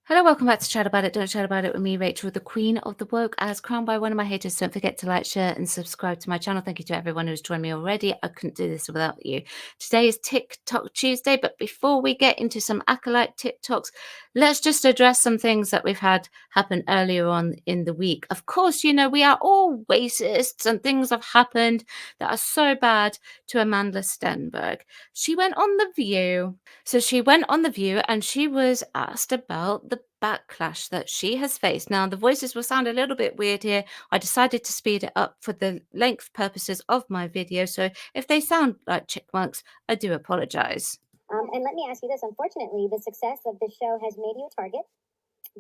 Hello, welcome back to Chat About It, Don't Chat About It with me, Rachel, the Queen of the Woke, as crowned by one of my haters. Don't forget to like, share, and subscribe to my channel. Thank you to everyone who's joined me already. I couldn't do this without you. Today is TikTok Tuesday, but before we get into some Acolyte TikToks, let's just address some things that we've had happen earlier on in the week. Of course, you know, we are all racists, and things have happened that are so bad to Amanda Stenberg. She went on The View. So she went on The View and she was asked about the backlash that she has faced. Now, the voices will sound a little bit weird here. I decided to speed it up for the length purposes of my video. So if they sound like chickmunks, I do apologize. And let me ask you this. Unfortunately, the success of this show has made you a target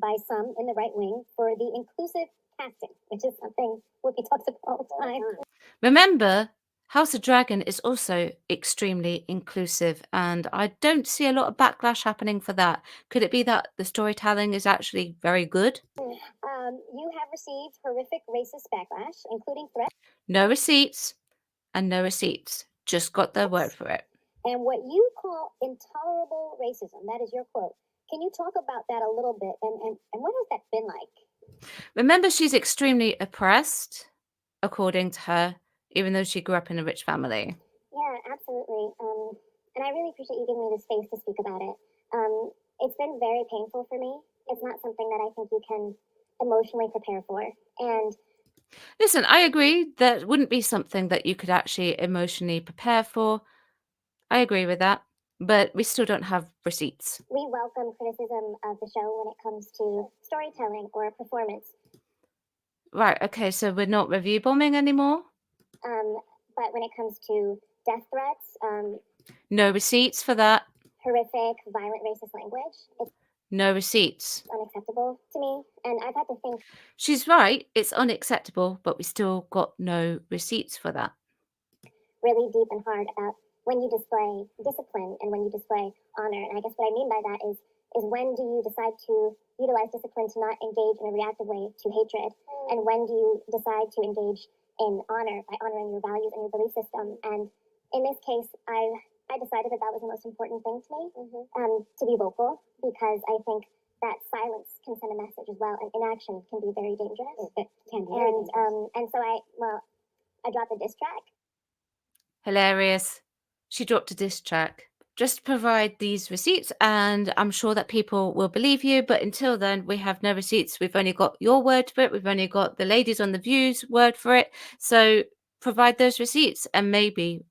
by some in the right wing for the inclusive casting, which is something Whoopi talks about all the time. Remember, House of Dragon is also extremely inclusive, and I don't see a lot of backlash happening for that. Could it be that the storytelling is actually very good? You have received horrific racist backlash, including threats. No receipts and no receipts. Just got their word for it. And what you call intolerable racism, that is your quote. Can you talk about that a little bit? And what has that been like? Remember, she's extremely oppressed, according to her, even though she grew up in a rich family. Yeah, absolutely. And I really appreciate you giving me the space to speak about it. It's been very painful for me. It's not something that I think you can emotionally prepare for. And Listen, I agree that wouldn't be something that you could actually emotionally prepare for. I agree with that, but we still don't have receipts. we welcome criticism of the show when it comes to storytelling or performance. Right, okay, so we're not review bombing anymore? But when it comes to death threats, No receipts for that. horrific, violent, racist language, it's No receipts. unacceptable to me. And I've had to think She's right, it's unacceptable, but we still got no receipts for that. really deep and hard about when you display discipline and when you display honor. And I guess what I mean by that is when do you decide to utilize discipline to not engage in a reactive way to hatred? And when do you decide to engage in honor by honoring your values and your belief system? And in this case, I decided that that was the most important thing to me, to be vocal, because I think that silence can send a message as well, and inaction can be very dangerous. It can be very dangerous. And so I dropped a diss track. Hilarious. She dropped a diss track. Just provide these receipts and I'm sure that people will believe you. But until then, we have no receipts. We've only got your word for it. We've only got the ladies on The View's word for it. So provide those receipts and maybe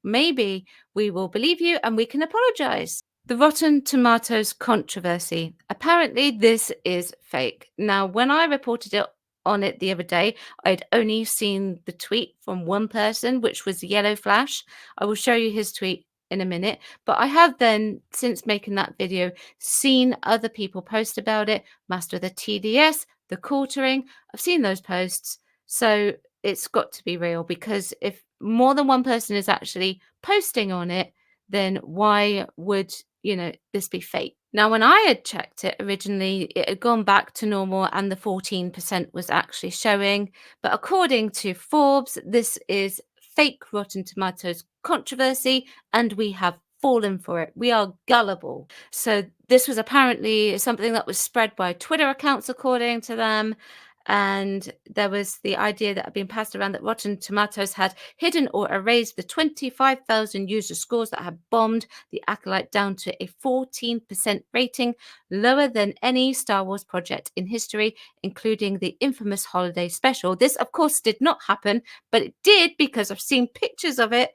we will believe you and we can apologize. The Rotten Tomatoes controversy. Apparently, this is fake. Now, when I reported it on it the other day, I'd only seen the tweet from one person, which was Yellow Flash. I will show you his tweet in a minute, but I have then, since making that video, seen other people post about it. Master of the TDS, the quartering, I've seen those posts. So it's got to be real, because if more than one person is actually posting on it, then why would this be fake? Now, when I had checked it originally, it had gone back to normal and the 14% was actually showing. But according to Forbes, this is fake Rotten Tomatoes controversy and we have fallen for it. We are gullible. So this was apparently something that was spread by Twitter accounts, according to them. And there was the idea that had been passed around that Rotten Tomatoes had hidden or erased the 25,000 user scores that had bombed the Acolyte down to a 14% rating, lower than any Star Wars project in history, including the infamous holiday special. This, of course, did not happen, but it did because I've seen pictures of it.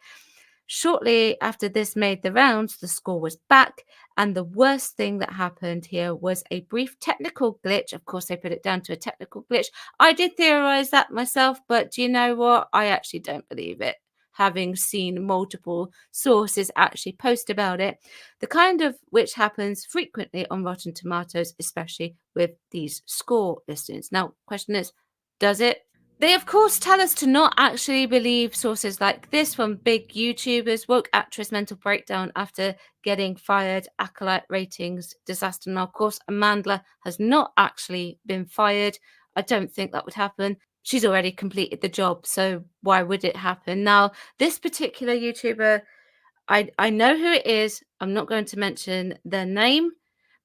Shortly after this made the rounds, the score was back, and the worst thing that happened here was a brief technical glitch. Of course, they put it down to a technical glitch. I did theorize that myself, but do you know what? I actually don't believe it, having seen multiple sources actually post about it, the kind of which happens frequently on Rotten Tomatoes, especially with these score listings. Now, question is, does it? They, of course, tell us to not actually believe sources like this from big YouTubers. Woke actress mental breakdown after getting fired. Acolyte ratings disaster. Now, of course, Amanda has not actually been fired. I don't think that would happen. She's already completed the job, so why would it happen? Now, this particular YouTuber, I know who it is. I'm not going to mention their name,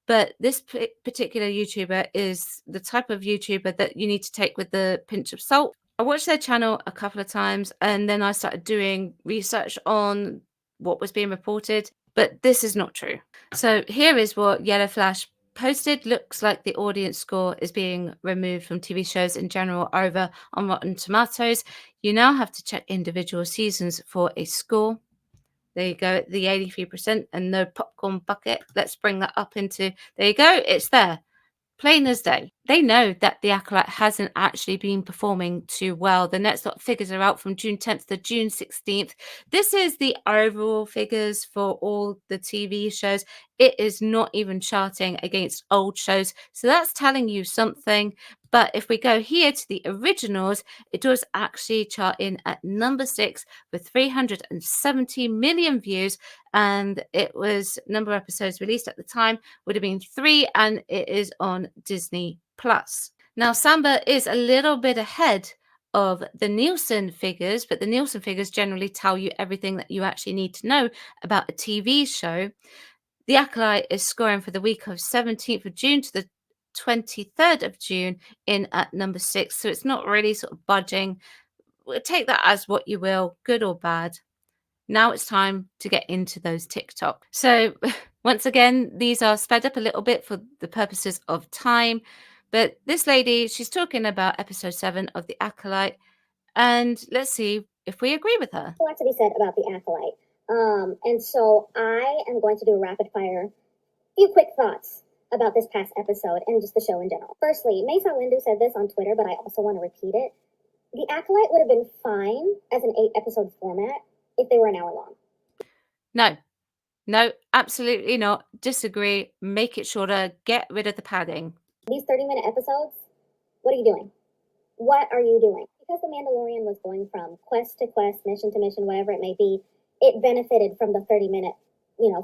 But this particular YouTuber is the type of YouTuber that you need to take with a pinch of salt. I watched their channel a couple of times and then I started doing research on what was being reported, but this is not true. So here is what Yellow Flash posted. Looks like the audience score is being removed from TV shows in general over on Rotten Tomatoes. You now have to check individual seasons for a score. There you go, the 83% and no popcorn bucket. Let's bring that up into, there you go, it's there. Plain as day. They know that the Acolyte hasn't actually been performing too well. The next lot of figures are out from June 10th to June 16th. This is the overall figures for all the TV shows. It is not even charting against old shows. So that's telling you something. But if we go here to the originals, it does actually chart in at number 6 with 370 million views. And it was number of episodes released at the time would have been 3, and it is on Disney Plus. Now, Samba is a little bit ahead of the Nielsen figures, but the Nielsen figures generally tell you everything that you actually need to know about a TV show. The Acolyte is scoring for the week of 17th of June to the 23rd of June in at number 6. So it's not really sort of budging. We'll take that as what you will, good or bad. Now it's time to get into those TikTok. So once again, these are sped up a little bit for the purposes of time. But this lady, she's talking about episode 7 of The Acolyte. And let's see if we agree with her. A lot to be said about The Acolyte. And so I am going to do a rapid fire, few quick thoughts about this past episode and just the show in general. Firstly, Mesa Windu said this on Twitter, but I also want to repeat it. The Acolyte would have been fine as an 8-episode format if they were an hour long. No, absolutely not. Disagree. Make it shorter. Get rid of the padding. These 30-minute episodes, what are you doing? What are you doing? Because The Mandalorian was going from quest to quest, mission to mission, whatever it may be, it benefited from the 30-minute,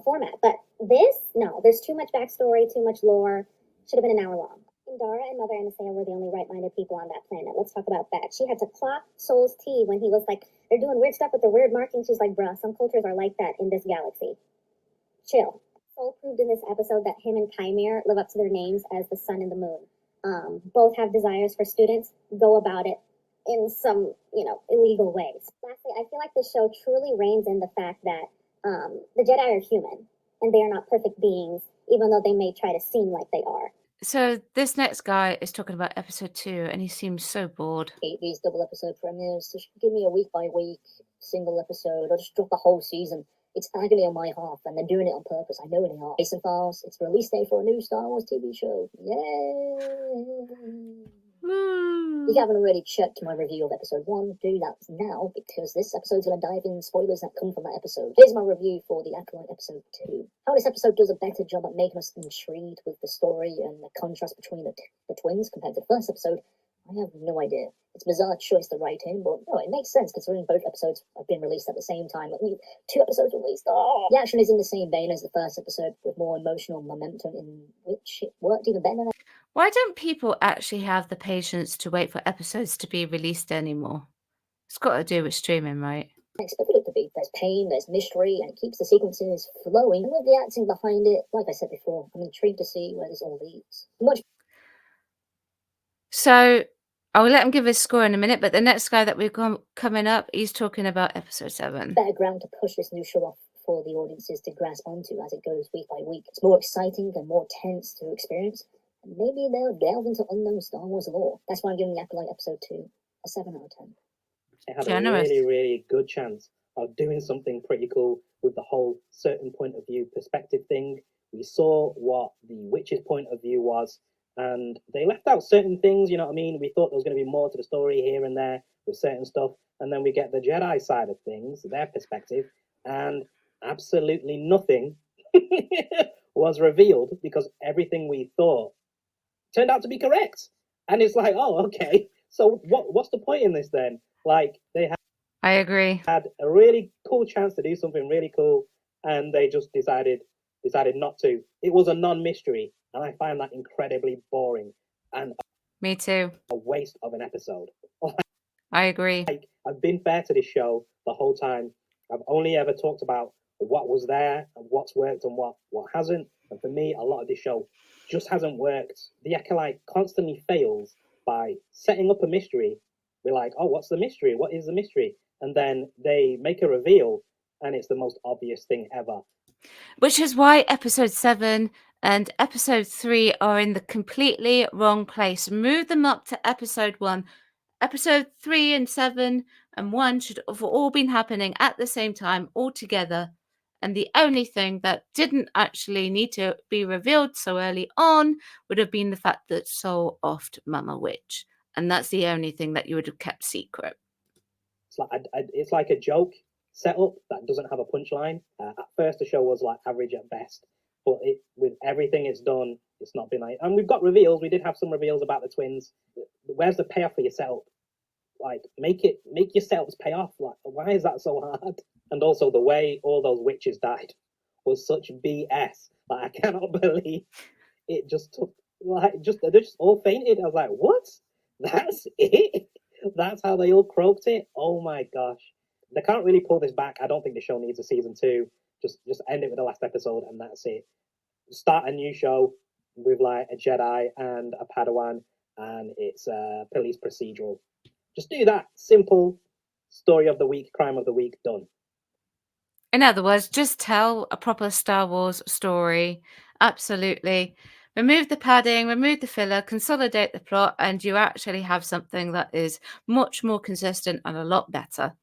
format. But this, no, there's too much backstory, too much lore. Should have been an hour long. Indara and Mother Anastasia were the only right-minded people on that planet. Let's talk about that. She had to clock Soul's tea when he was like, they're doing weird stuff with the weird markings. She's like, bruh, some cultures are like that in this galaxy. Chill. Soul proved in this episode that him and Chimere live up to their names as the sun and the moon. Both have desires for students, go about it in some, illegal ways. Lastly, I feel like the show truly reins in the fact that the Jedi are human and they are not perfect beings, even though they may try to seem like they are. So this next guy is talking about episode 2 and he seems so bored. Hate these double episode premieres. Just give me a week by week single episode or just drop the whole season. It's agony on my half, and they're doing it on purpose. I know they are. Jason Files, it's release day for a new Star Wars TV show. Yay! If you haven't already checked my review of episode 1, do that now, because this episode's going to dive in spoilers that come from that episode. Here's my review for The Acolyte episode 2. How this episode does a better job at making us intrigued with the story and the contrast between the twins compared to the first episode, I have no idea. It's a bizarre choice to write in, but no, it makes sense considering both episodes have been released at the same time. Like, 2 episodes released. Oh! The action is in the same vein as the first episode, with more emotional momentum, in which it worked even better. Why don't people actually have the patience to wait for episodes to be released anymore? It's got to do with streaming, right? I expected it to be. There's pain, there's mystery, and it keeps the sequences flowing. And with the acting behind it, like I said before, I'm intrigued to see where this all leads. So I will let him give his score in a minute, but the next guy that we've got coming up, he's talking about episode 7. Better ground to push this new show off for the audiences to grasp onto as it goes week by week. It's more exciting and more tense to experience. And maybe they'll delve into unknown Star Wars lore. That's why I'm giving the Acolyte episode 2 a 7 out of 10. It had Generous. a really, really good chance of doing something pretty cool with the whole certain point of view perspective thing. We saw what the witch's point of view was, and they left out certain things, you know what I mean? We thought there was going to be more to the story here and there with certain stuff, and then we get the Jedi side of things, their perspective, and absolutely nothing was revealed because everything we thought turned out to be correct. And it's like, oh, okay, so what's the point in this then? Like, they I agree. had a really cool chance to do something really cool, and they just decided not to. It was a non-mystery, and I find that incredibly boring and Me too. a waste of an episode. I agree. Like, I've been fair to this show the whole time. I've only ever talked about what was there and what's worked and what hasn't. And for me, a lot of this show just hasn't worked. The Acolyte constantly fails by setting up a mystery. We're like, oh, what's the mystery? What is the mystery? And then they make a reveal, and it's the most obvious thing ever. Which is why episode 7 and episode 3 are in the completely wrong place. Move them up to episode 1. Episode 3 and 7 and 1 should have all been happening at the same time, all together. And the only thing that didn't actually need to be revealed so early on would have been the fact that Soul offed Mama Witch. And that's the only thing that you would have kept secret. It's like a joke setup that doesn't have a punchline. At first, the show was like average at best, but with everything it's done, it's not been like. And we've got reveals. We did have some reveals about the twins. Where's the payoff for your setup? Like, make your setups pay off. Like, why is that so hard? And also, the way all those witches died was such BS. Like, I cannot believe it just took. Like, they just all fainted. I was like, what? That's it? That's how they all croaked it? Oh my gosh. They can't really pull this back. I don't think the show needs a season 2. Just end it with the last episode and that's it. Start a new show with like a Jedi and a Padawan and it's a police procedural. Just do that. Simple story of the week, crime of the week, done. In other words, just tell a proper Star Wars story. Absolutely. Remove the padding, remove the filler, consolidate the plot, and you actually have something that is much more consistent and a lot better.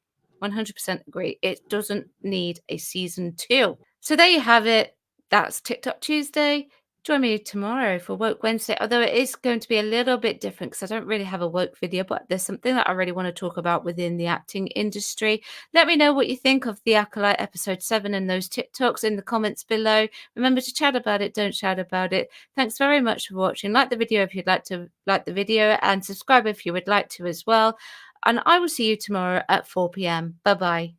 100% agree. It doesn't need a season 2. So there you have it. That's TikTok Tuesday. Join me tomorrow for Woke Wednesday, although it is going to be a little bit different because I don't really have a woke video, but there's something that I really want to talk about within the acting industry. Let me know what you think of The Acolyte episode 7 and those TikToks in the comments below. Remember to chat about it, don't shout about it. Thanks very much for watching. Like the video if you'd like to like the video and subscribe if you would like to as well. And I will see you tomorrow at 4 p.m. Bye-bye.